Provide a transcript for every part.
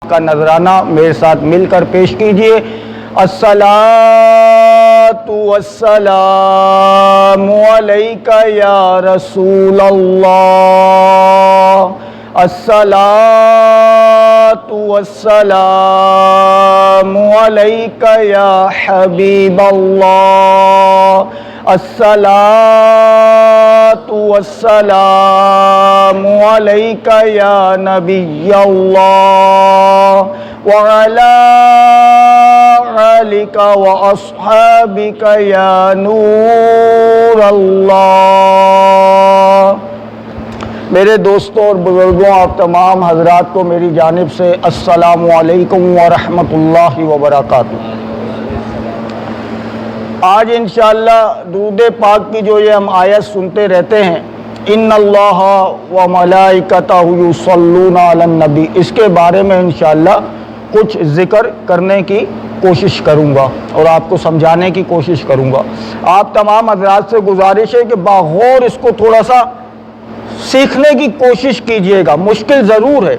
کا نذرانہ میرے ساتھ مل کر پیش کیجئے۔ الصلاۃ والسلام علیک یا رسول اللہ، الصلاۃ والسلام علیک یا حبیب اللہ، الصلاۃ والسلام علیک یا نبی اللہ، وعلی آلک واصحابک یا نور اللہ۔ میرے دوستوں اور بزرگوں، آپ تمام حضرات کو میری جانب سے السلام علیکم ورحمۃ اللہ وبرکاتہ۔ آج انشاءاللہ درود پاک کی جو یہ ہم آیت سنتے رہتے ہیں، ان اللہ و ملائکتہ یصلون علی النبی، اس کے بارے میں انشاءاللہ کچھ ذکر کرنے کی کوشش کروں گا اور آپ کو سمجھانے کی کوشش کروں گا۔ آپ تمام حضرات سے گزارش ہے کہ باغور اس کو تھوڑا سا سیکھنے کی کوشش کیجئے گا۔ مشکل ضرور ہے،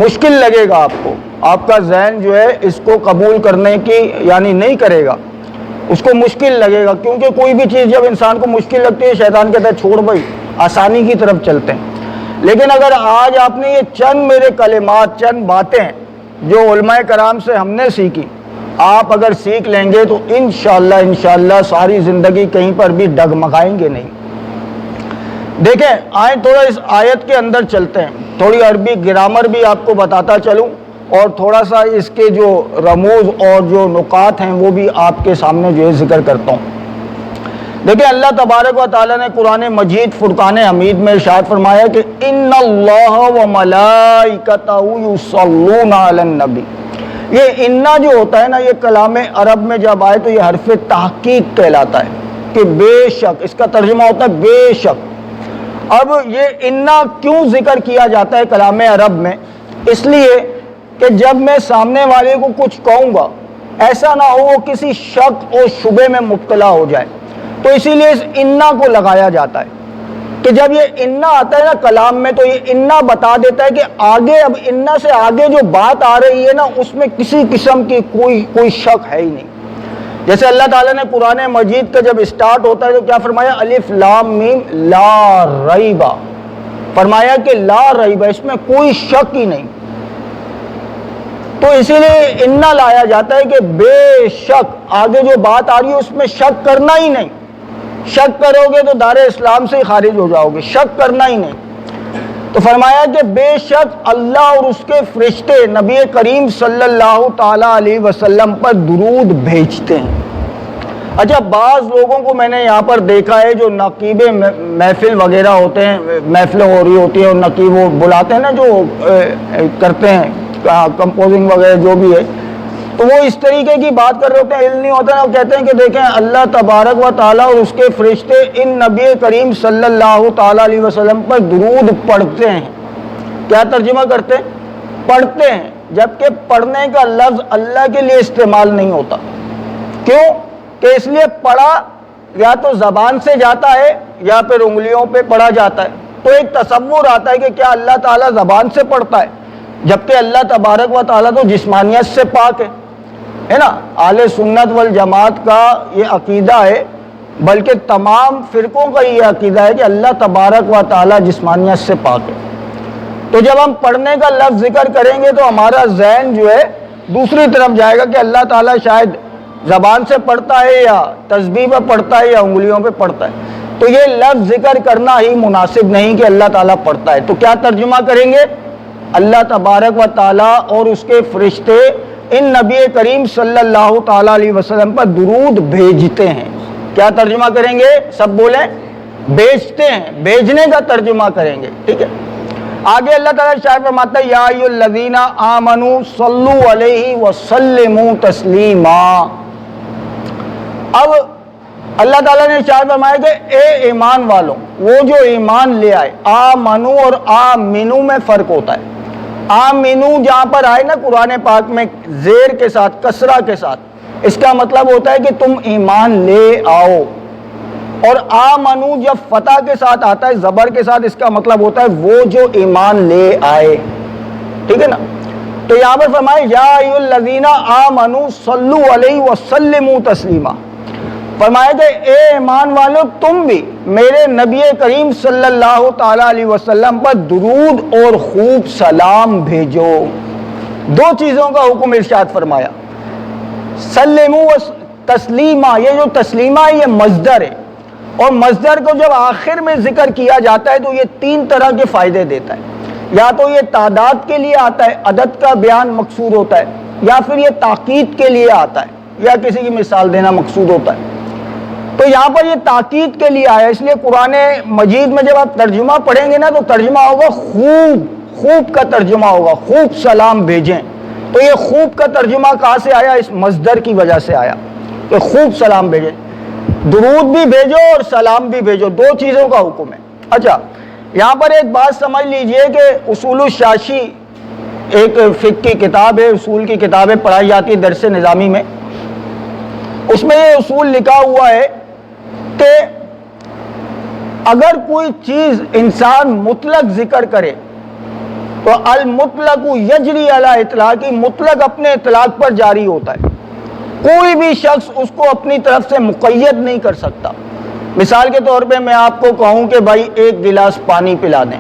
مشکل لگے گا آپ کو، آپ کا ذہن جو ہے اس کو قبول کرنے کی یعنی نہیں کرے گا، اس کو مشکل لگے گا، کیونکہ کوئی بھی چیز جب انسان کو مشکل لگتی ہے شیطان کہتا ہے چھوڑ بھائی، آسانی کی طرف چلتے ہیں۔ لیکن اگر آج آپ نے یہ چند میرے کلمات، چند باتیں جو علماء کرام سے ہم نے سیکھی، آپ اگر سیکھ لیں گے تو انشاءاللہ ساری زندگی کہیں پر بھی ڈگمگائیں گے نہیں۔ دیکھیں، آئیں تھوڑا اس آیت کے اندر چلتے ہیں، تھوڑی عربی گرامر بھی آپ کو بتاتا چلوں اور تھوڑا سا اس کے جو رموز اور جو نکات ہیں وہ بھی آپ کے سامنے جو ہے ذکر کرتا ہوں۔ دیکھیں، اللہ تبارک و تعالیٰ نے قرآن مجید فرقان حمید میں ارشاد فرمایا کہ ان اللہ و ملائکتہ یصلون علی النبی۔ یہ انا جو ہوتا ہے نا، یہ کلام عرب میں جب آئے تو یہ حرف تحقیق کہلاتا ہے کہ بے شک، اس کا ترجمہ ہوتا ہے بے شک۔ اب یہ انا کیوں ذکر کیا جاتا ہے کلام عرب میں؟ اس لیے کہ جب میں سامنے والے کو کچھ کہوں گا ایسا نہ ہو وہ کسی شک اور شبے میں مبتلا ہو جائے، تو اسی لیے اس انا کو لگایا جاتا ہے کہ جب یہ انا آتا ہے نا کلام میں تو یہ انا بتا دیتا ہے کہ آگے، اب انا سے آگے جو بات آ رہی ہے نا اس میں کسی قسم کی کوئی شک ہے ہی نہیں۔ جیسے اللہ تعالیٰ نے قرآن مجید کا جب اسٹارٹ ہوتا ہے تو کیا فرمایا؟ الف لام میم لا ریبہ، فرمایا کہ لا ریبہ، اس میں کوئی شک ہی نہیں۔ تو اسی لیے انا لایا جاتا ہے کہ بے شک، آگے جو بات آ رہی ہے اس میں شک کرنا ہی نہیں۔ شک کرو گے تو دار اسلام سے ہی خارج ہو جاؤ گے، شک کرنا ہی نہیں۔ تو فرمایا کہ بے شک اللہ اور اس کے فرشتے نبی کریم صلی اللہ تعالیٰ علیہ وسلم پر درود بھیجتے ہیں۔ اچھا، بعض لوگوں کو میں نے یہاں پر دیکھا ہے جو نقیب محفل وغیرہ ہوتے ہیں، محفلیں ہو رہی ہوتی ہیں اور نقیب وہ بلاتے ہیں نا، جو کرتے ہیں کمپوزنگ وغیرہ جو بھی ہے، تو وہ اس طریقے کی بات کر رہے ہوتے ہیں، علم نہیں ہوتا ہے، وہ کہتے ہیں کہ دیکھیں اللہ تبارک و تعالیٰ اور اس کے فرشتے ان نبی کریم صلی اللہ تعالیٰ علیہ وسلم پر درود پڑھتے ہیں۔ کیا ترجمہ کرتے ہیں؟ پڑھتے ہیں، جبکہ پڑھنے کا لفظ اللہ کے لیے استعمال نہیں ہوتا۔ کیوں؟ کہ اس لیے پڑھا یا تو زبان سے جاتا ہے یا پھر انگلیوں پہ پڑھا جاتا ہے، تو ایک تصور آتا ہے کہ کیا اللہ تعالیٰ زبان سے پڑھتا ہے، جبکہ اللہ تبارک و تعالیٰ تو جسمانیت سے پاک ہے نا۔ اہل سنت والجماعت کا یہ عقیدہ ہے، بلکہ تمام فرقوں کا یہ عقیدہ ہے کہ اللہ تبارک و تعالیٰ جسمانیت سے پاک ہے۔ تو جب ہم پڑھنے کا لفظ ذکر کریں گے تو ہمارا ذہن جو ہے دوسری طرف جائے گا کہ اللہ تعالیٰ شاید زبان سے پڑھتا ہے یا تسبیح پہ پڑھتا ہے یا انگلیوں پہ پڑھتا ہے، تو یہ لفظ ذکر کرنا ہی مناسب نہیں کہ اللہ تعالیٰ پڑھتا ہے۔ تو کیا ترجمہ کریں گے؟ اللہ تبارک و تعالیٰ اور اس کے فرشتے ان نبی کریم صلی اللہ تعالیٰ علیہ وسلم پر درود بھیجتے ہیں۔ کیا ترجمہ کریں گے؟ سب بولیں، بھیجتے ہیں، بھیجنے کا ترجمہ کریں گے، ٹھیک ہے۔ آگے اللہ تعالیٰ شاعر فرماتا ہے یا ایھا الذین آمنوا صلوا علیہ وسلموا تسلیما۔ اب اللہ تعالیٰ نے ارشاد فرمایا کہ اے ایمان والوں، وہ جو ایمان لے آئے، آمنو اور آمنو میں فرق ہوتا ہے۔ آمنو جہاں پر آئے نا قرآن پاک میں زیر کے ساتھ، کسرہ کے ساتھ، اس کا مطلب ہوتا ہے کہ تم ایمان لے آؤ، اور آمنو جب فتح کے ساتھ آتا ہے، زبر کے ساتھ، اس کا مطلب ہوتا ہے وہ جو ایمان لے آئے، ٹھیک ہے نا۔ تو یہاں پر فرمائے یا ایھا الذین آمنوا صلوا علیہ وسلموا تسلیما، فرمایا کہ اے ایمان والو تم بھی میرے نبی کریم صلی اللہ تعالی علیہ وسلم پر درود اور خوب سلام بھیجو۔ دو چیزوں کا حکم ارشاد فرمایا، سلموا و تسلیما، یہ جو تسلیمہ ہے یہ مصدر ہے، اور مصدر کو جب آخر میں ذکر کیا جاتا ہے تو یہ تین طرح کے فائدے دیتا ہے، یا تو یہ تعداد کے لیے آتا ہے، عدد کا بیان مقصود ہوتا ہے، یا پھر یہ تاکید کے لیے آتا ہے، یا کسی کی مثال دینا مقصود ہوتا ہے۔ تو یہاں پر یہ تاکید کے لیے آیا، اس لیے قرآن مجید میں جب آپ ترجمہ پڑھیں گے نا تو ترجمہ ہوگا خوب کا ترجمہ ہوگا، خوب سلام بھیجیں۔ تو یہ خوب کا ترجمہ کہاں سے آیا؟ اس مصدر کی وجہ سے آیا کہ خوب سلام بھیجیں، درود بھی بھیجو اور سلام بھی بھیجو، دو چیزوں کا حکم ہے۔ اچھا، یہاں پر ایک بات سمجھ لیجئے کہ اصول الشاشی ایک فقہ کی کتاب ہے، اصول کی کتابیں پڑھائی جاتی ہے درس نظامی میں، اس میں یہ اصول لکھا ہوا ہے کہ اگر کوئی چیز انسان مطلق ذکر کرے تو المطلق یجری علی اطلاقی، مطلق اپنے اطلاق پر جاری ہوتا ہے، کوئی بھی شخص اس کو اپنی طرف سے مقید نہیں کر سکتا۔ مثال کے طور پہ میں آپ کو کہوں کہ بھائی ایک گلاس پانی پلا دیں،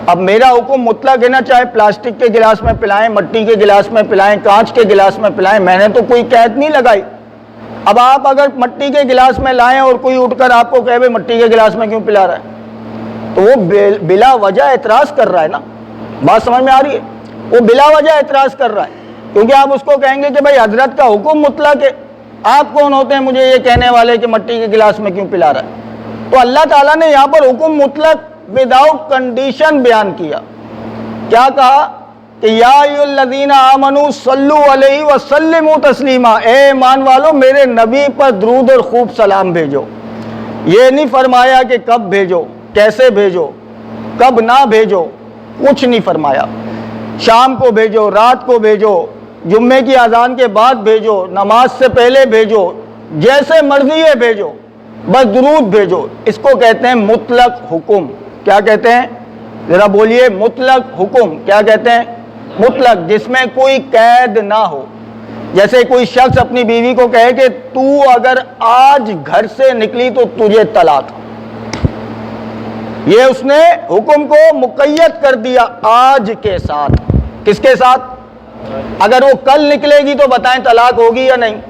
اب میرا حکم مطلق ہے نا، چاہے پلاسٹک کے گلاس میں پلائیں، مٹی کے گلاس میں پلائیں، کانچ کے گلاس میں پلائیں، میں نے تو کوئی قید نہیں لگائی۔ اب آپ اگر مٹی کے گلاس میں لائیں اور کوئی اٹھ کر آپ کو کہے بھائی مٹی کے گلاس میں کیوں پلا رہا ہے، تو وہ بلا وجہ اعتراض کر رہا ہے نا، بات سمجھ میں آ رہی ہے؟ وہ بلا وجہ اعتراض کر رہا ہے، کیونکہ آپ اس کو کہیں گے کہ بھائی حضرت کا حکم مطلق ہے، آپ کون ہوتے ہیں مجھے یہ کہنے والے کہ مٹی کے گلاس میں کیوں پلا رہا ہے؟ تو اللہ تعالیٰ نے یہاں پر حکم مطلق وداؤٹ کنڈیشن بیان کیا، کیا کہا کہ یا ایھا الذین آمنوا صلوا علیہ وسلموا تسلیما، اے ایمان والو میرے نبی پر درود اور خوب سلام بھیجو۔ یہ نہیں فرمایا کہ کب بھیجو، کیسے بھیجو، کب نہ بھیجو، کچھ نہیں فرمایا، شام کو بھیجو، رات کو بھیجو، جمعے کی اذان کے بعد بھیجو، نماز سے پہلے بھیجو، جیسے مرضی ہے بھیجو، بس درود بھیجو۔ اس کو کہتے ہیں مطلق حکم۔ کیا کہتے ہیں؟ ذرا بولیے، مطلق حکم۔ کیا کہتے ہیں؟ مطلق، جس میں کوئی قید نہ ہو۔ جیسے کوئی شخص اپنی بیوی کو کہے کہ تو اگر آج گھر سے نکلی تو تجھے طلاق، یہ اس نے حکم کو مقید کر دیا آج کے ساتھ۔ کس کے ساتھ؟ اگر وہ کل نکلے گی تو بتائیں طلاق ہوگی یا نہیں؟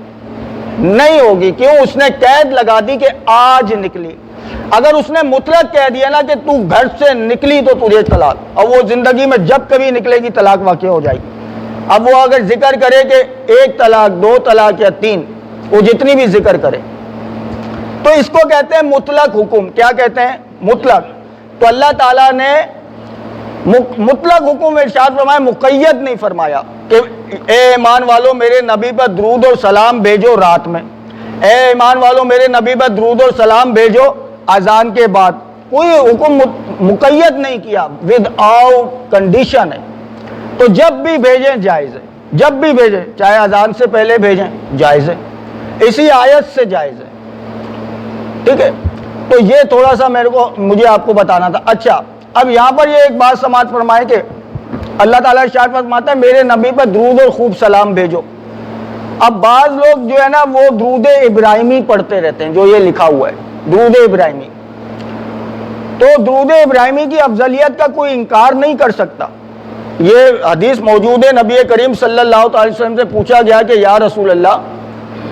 نہیں ہوگی، کیوں؟ اس نے قید لگا دی کہ آج نکلی۔ اگر اس نے مطلق کہہ دیا نا کہ تو گھر سے نکلی تو تجھے طلاق، اور وہ زندگی میں جب کبھی نکلے گی طلاق واقع ہو جائے گی۔ اب وہ اگر ذکر کرے کہ ایک طلاق، دو طلاق یا تین، وہ جتنی بھی ذکر کرے، تو اس کو کہتے ہیں مطلق حکم۔ کیا کہتے ہیں؟ مطلق۔ تو اللہ تعالیٰ نے مطلق حکم ارشاد فرمایا، مقید نہیں فرمایا کہ اے ایمان والو میرے نبی پر درود اور سلام بھیجو رات میں، اے ایمان والو میرے نبی پر درود اور سلام بھیجو اذان کے بعد۔ کوئی حکم مقید نہیں کیا، ود آؤٹ کنڈیشن ہے۔ تو جب بھی بھیجیں جائز ہے، جب بھی بھیجیں، چاہے اذان سے پہلے بھیجیں جائز ہے، اسی آیت سے جائز ہے، ٹھیک ہے؟ تو یہ تھوڑا سا مجھے آپ کو بتانا تھا۔ اچھا، اب یہاں پر یہ ایک بات سماعت فرمائے کہ اللہ تعالیٰ ارشاد فرماتا ہے میرے نبی پر درود اور خوب سلام بھیجو۔ اب بعض لوگ جو ہے نا وہ درود ابراہیمی پڑھتے رہتے ہیں، جو یہ لکھا ہوا ہے درود ابراہیمی، تو درود ابراہیمی کی افضلیت کا کوئی انکار نہیں کر سکتا۔ یہ حدیث موجود ہے، نبی کریم صلی اللہ علیہ وسلم سے پوچھا گیا کہ یا رسول اللہ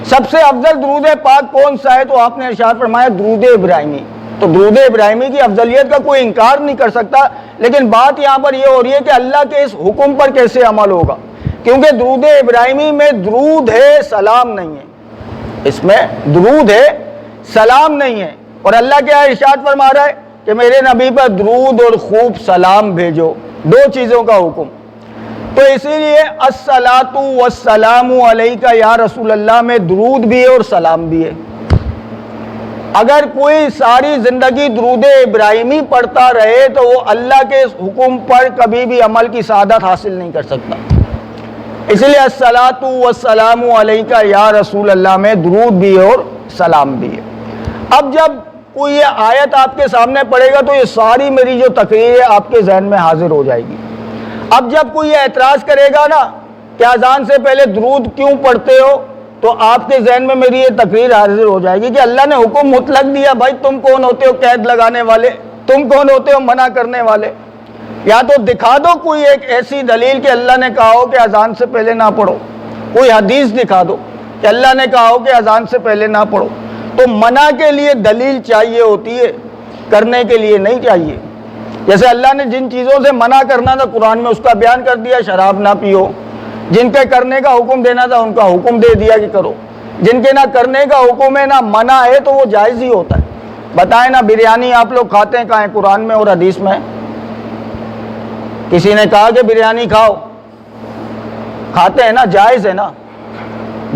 سب سے افضل درود پاک کون سا ہے؟ تو آپ نے ارشاد فرمایا درود ابراہیمی۔ تو درود ابراہیمی کی افضلیت کا کوئی انکار نہیں کر سکتا، لیکن بات یہاں پر یہ ہو رہی ہے کہ اللہ کے اس حکم پر کیسے عمل ہوگا، کیونکہ درود ابراہیمی میں درود ہے، سلام نہیں ہے، اس میں درود ہے، سلام نہیں ہے۔ اور اللہ کیا ارشاد فرما رہا ہے کہ میرے نبی پر درود اور خوب سلام بھیجو، دو چیزوں کا حکم۔ تو اسی لیے الصلاۃ والسلام علیک یا رسول اللہ میں درود بھی ہے اور سلام بھی ہے۔ اگر کوئی ساری زندگی درود ابراہیمی پڑھتا رہے تو وہ اللہ کے اس حکم پر کبھی بھی عمل کی سعادت حاصل نہیں کر سکتا۔ اس لیے الصلاۃ والسلام علیک یا رسول اللہ میں درود بھی ہے اور سلام بھی ہے۔ اب جب کوئی یہ آیت آپ کے سامنے پڑھے گا تو یہ ساری میری جو تقریر ہے آپ کے ذہن میں حاضر ہو جائے گی۔ اب جب کوئی یہ اعتراض کرے گا نا کہ اذان سے پہلے درود کیوں پڑھتے ہو، تو آپ کے ذہن میں میری یہ تقریر حاضر ہو جائے گی کہ اللہ نے حکم مطلق دیا، بھائی تم کون ہوتے ہو قید لگانے والے، تم کون ہوتے ہو منع کرنے والے؟ یا تو دکھا دو کوئی ایک ایسی دلیل کہ اللہ نے کہا ہو کہ اذان سے پہلے نہ پڑھو، کوئی حدیث دکھا دو کہ اللہ نے کہا ہو کہ اذان سے پہلے نہ پڑھو۔ تو منع کے لیے دلیل چاہیے ہوتی ہے، کرنے کے لیے نہیں چاہیے۔ جیسے اللہ نے جن چیزوں سے منع کرنا تھا قرآن میں اس کا بیان کر دیا، شراب نہ پیو، جن کے کرنے کا حکم دینا تھا ان کا حکم دے دیا کہ کرو، جن کے نہ کرنے کا حکم ہے نہ منع ہے تو وہ جائز ہی ہوتا ہے۔ بتائیں نا بریانی آپ لوگ کھاتے ہیں کہاں ہے؟ قرآن میں اور حدیث میں؟ کسی نے کہا کہ بریانی کھاؤ؟ کھاتے ہیں نا، جائز ہے نا،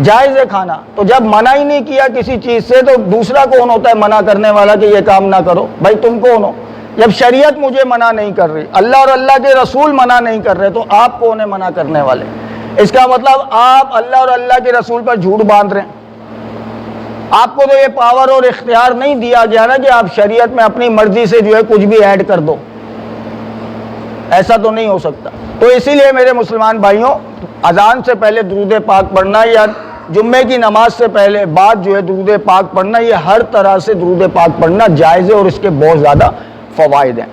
جائز ہے کھانا۔ تو جب منع ہی نہیں کیا کسی چیز سے تو دوسرا کون ہوتا ہے منع کرنے والا کہ یہ کام نہ کرو؟ بھائی تم کون ہو؟ جب شریعت مجھے منع نہیں کر رہی، اللہ اور اللہ کے رسول منع نہیں کر رہے، تو آپ کون ہیں منع کرنے والے؟ اس کا مطلب آپ اللہ اور اللہ کے رسول پر جھوٹ باندھ رہے ہیں۔ آپ کو تو یہ پاور اور اختیار نہیں دیا گیا نا کہ آپ شریعت میں اپنی مرضی سے جو ہے کچھ بھی ایڈ کر دو، ایسا تو نہیں ہو سکتا۔ تو اسی لیے میرے مسلمان بھائیوں، اذان سے پہلے درود پاک پڑھنا یا جمعے کی نماز سے پہلے بعد جو ہے درود پاک پڑھنا، یہ ہر طرح سے درود پاک پڑھنا جائز ہے اور اس کے بہت زیادہ فوائد ہیں۔